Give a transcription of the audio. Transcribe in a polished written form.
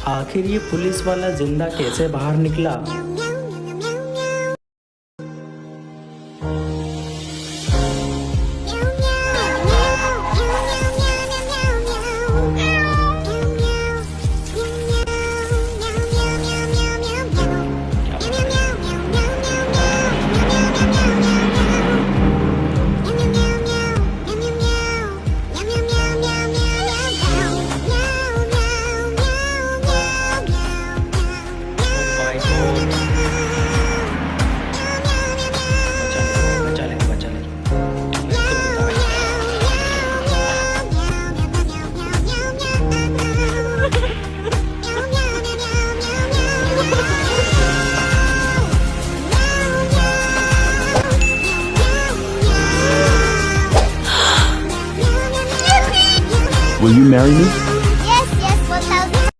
आखिर ये पुलिस वाला जिंदा कैसे बाहर निकला? Will you marry me?